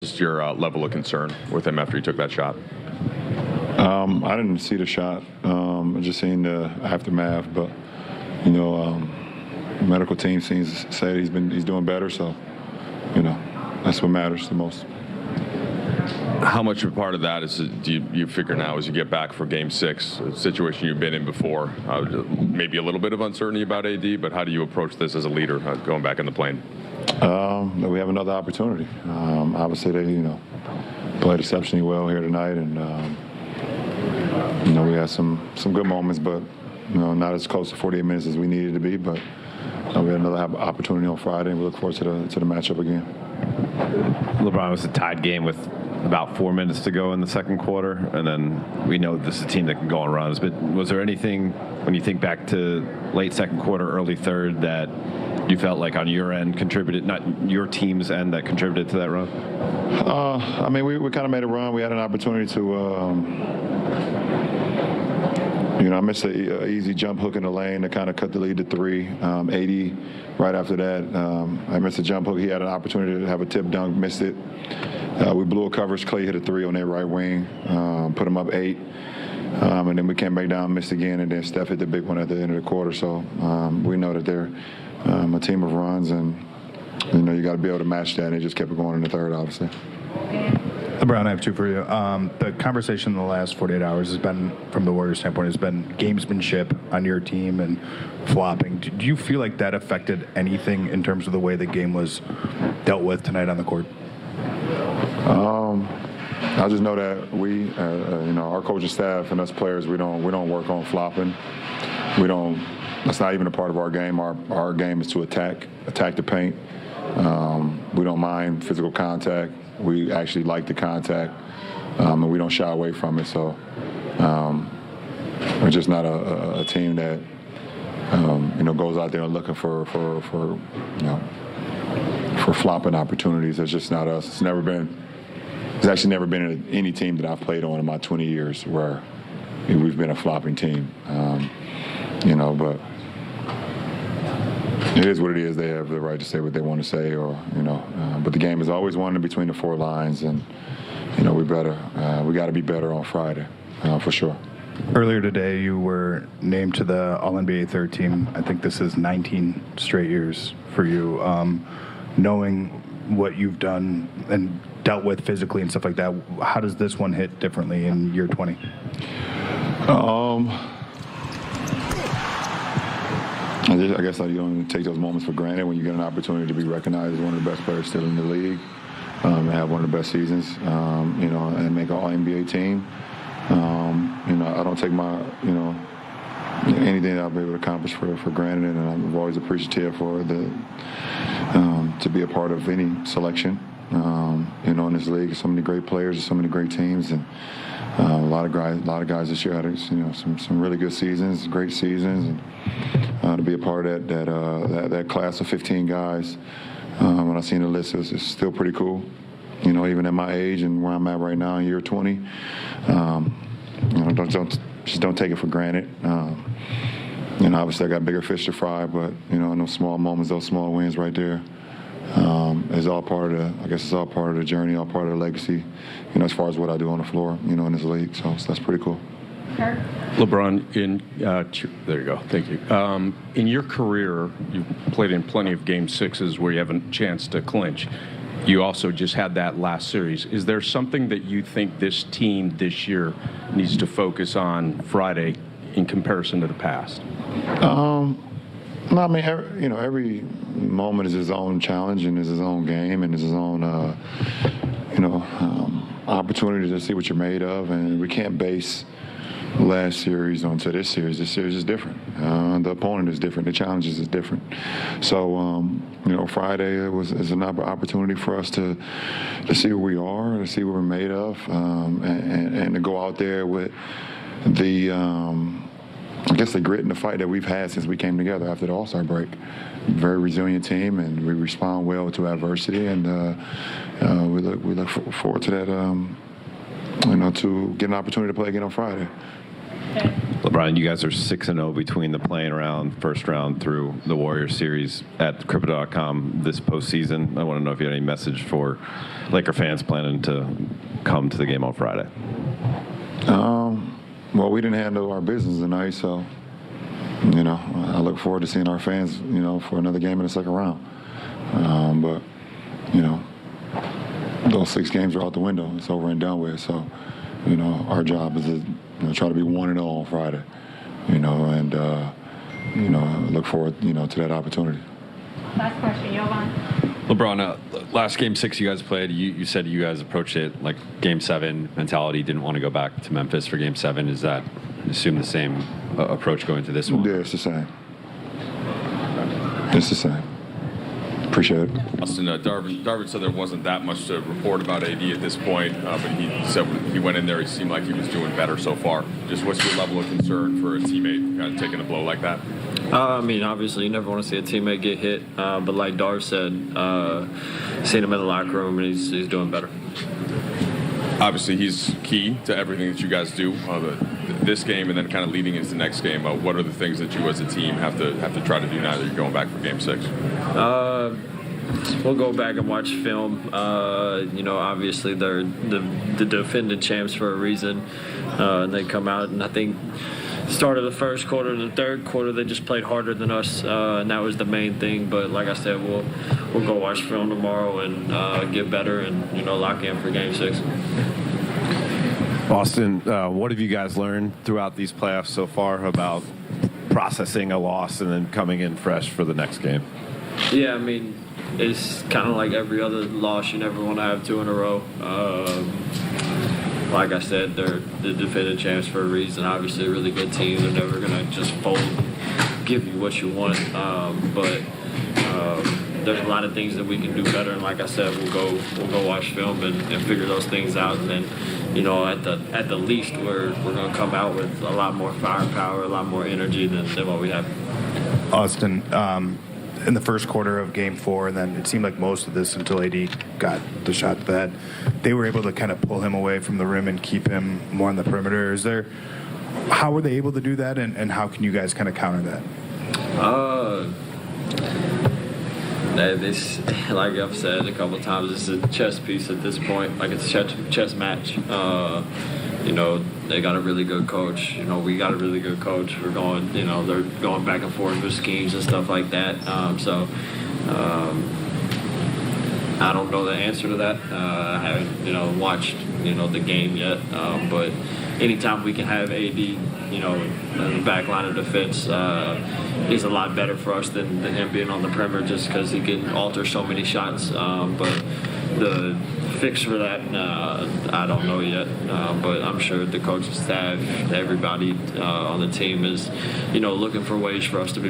Just your level of concern with him after he took that shot? I didn't see the shot. I just seen the aftermath, but medical team seems to say he's doing better. So, that's what matters the most. How much of a part of that is do you figure now as you get back for Game 6, a situation you've been in before, maybe a little bit of uncertainty about AD, but how do you approach this as a leader going back in the plane? That we have another opportunity. Obviously, they played exceptionally well here tonight, and we had some good moments, but not as close to 48 minutes as we needed to be. But we had another opportunity on Friday, and we look forward to the matchup again. LeBron, was a tied game with about 4 minutes to go in the second quarter, and then we know this is a team that can go on runs. But was there anything when you think back to late second quarter, early third, that you felt like on your end contributed, not your team's end, that contributed to that run? We kind of made a run. We had an opportunity to, I missed an easy jump hook in the lane to kind of cut the lead to 3. 80 right after that. I missed a jump hook. He had an opportunity to have a tip dunk, missed it. We blew a coverage. Clay hit a 3 on their right wing, put him up 8. And then we came back down, missed again, and then Steph hit the big one at the end of the quarter. So we know that they're a team of runs, and you got to be able to match that. And they just kept it going in the third, obviously. LeBron, I have 2 for you. The conversation in the last 48 hours has been, from the Warriors' standpoint, has been gamesmanship on your team and flopping. Do you feel like that affected anything in terms of the way the game was dealt with tonight on the court? I just know that we, our coaching staff and us players, we don't work on flopping. That's not even a part of our game. Our game is to attack the paint. We don't mind physical contact. We actually like the contact, and we don't shy away from it. So we're just not a team that goes out there and looking for flopping opportunities. That's just not us. It's actually never been any team that I've played on in my 20 years where we've been a flopping team. But it is what it is. They have the right to say what they want to say, but the game is always won in between the 4 lines, and we got to be better on Friday, for sure. Earlier today, you were named to the All-NBA third team. I think this is 19 straight years for you. Knowing what you've done and dealt with physically and stuff like that, how does this one hit differently in year 20? I guess you don't take those moments for granted when you get an opportunity to be recognized as one of the best players still in the league, and have one of the best seasons, and make an All-NBA team. I don't take my, anything that I'll be able to accomplish for granted, and I'm always appreciative for to be a part of any selection. In this league, so many great players, so many great teams, and a lot of guys this year had some really good seasons, great seasons, and to be a part of that class of 15 guys. When I seen the list, it's still pretty cool. Even at my age and where I'm at right now in year 20, don't take it for granted. Obviously I got bigger fish to fry, but in those small moments, those small wins right there, it's all part of it's all part of the journey, all part of the legacy, as far as what I do on the floor, in this league. So that's pretty cool. LeBron, there you go. Thank you. In your career, you've played in plenty of Game 6s where you have a chance to clinch. You also just had that last series. Is there something that you think this team this year needs to focus on Friday in comparison to the past? No, every moment is his own challenge and is his own game and is his own, opportunity to see what you're made of. And we can't base last series onto this series. This series is different. The opponent is different. The challenges is different. So, Friday is an opportunity for us to see who we are, to see what we're made of, and to go out there with the grit and the fight that we've had since we came together after the All-Star break. Very resilient team, and we respond well to adversity, and we look forward to that. To get an opportunity to play again on Friday. Okay. LeBron, you guys are 6-0 between the playing round, first round through the Warriors series at Crypto.com this postseason. I want to know if you had any message for Laker fans planning to come to the game on Friday. Well, we didn't handle our business tonight, so, I look forward to seeing our fans, for another game in the second round. But, those 6 games are out the window. It's over and done with. So, our job is to try to be 1-0 on Friday, and, look forward, to that opportunity. Last question, Jovan. LeBron, last Game 6 you guys played, you said you guys approached it like Game 7 mentality, didn't want to go back to Memphis for Game 7. Is that, assume the same approach going to this one? Yeah, it's the same. It's the same. Appreciate it. Austin, Darvin said there wasn't that much to report about AD at this point, but he said when he went in there, he seemed like he was doing better so far. Just what's your level of concern for a teammate kind of taking a blow like that? Obviously, you never want to see a teammate get hit, but like Darv said, seen him in the locker room, and he's doing better. Obviously, he's key to everything that you guys do. This game and then kind of leading into the next game. What are the things that you as a team have to try to do now that you're going back for Game 6? We'll go back and watch film. Obviously they're the defending champs for a reason, and they come out, and I think started the first quarter and the third quarter they just played harder than us, and that was the main thing. But like I said, we'll go watch film tomorrow and get better and lock in for Game 6. Austin, what have you guys learned throughout these playoffs so far about processing a loss and then coming in fresh for the next game? Yeah, it's kind of like every other loss. You never want to have 2 in a row. Like I said, they're the defending champs for a reason. Obviously, a really good team. They're never going to just fold, give you what you want. But there's a lot of things that we can do better. And like I said, we'll go watch film and figure those things out. And then, at the least, we're going to come out with a lot more firepower, a lot more energy than what we have. Austin, in the first quarter of Game 4, and then it seemed like most of this until AD got the shot to the head, they were able to kind of pull him away from the rim and keep him more on the perimeter. How were they able to do that, and how can you guys kind of counter that? This, like I've said a couple of times, it's a chess piece at this point. Like it's a chess match. They got a really good coach. We got a really good coach. We're going, they're going back and forth with schemes and stuff like that. I don't know the answer to that. I haven't, watched, the game yet. But anytime we can have AD, in the back line of defense, is a lot better for us than him being on the perimeter, just because he can alter so many shots. But the fix for that, I don't know yet. But I'm sure the coaching staff, everybody on the team is, looking for ways for us to be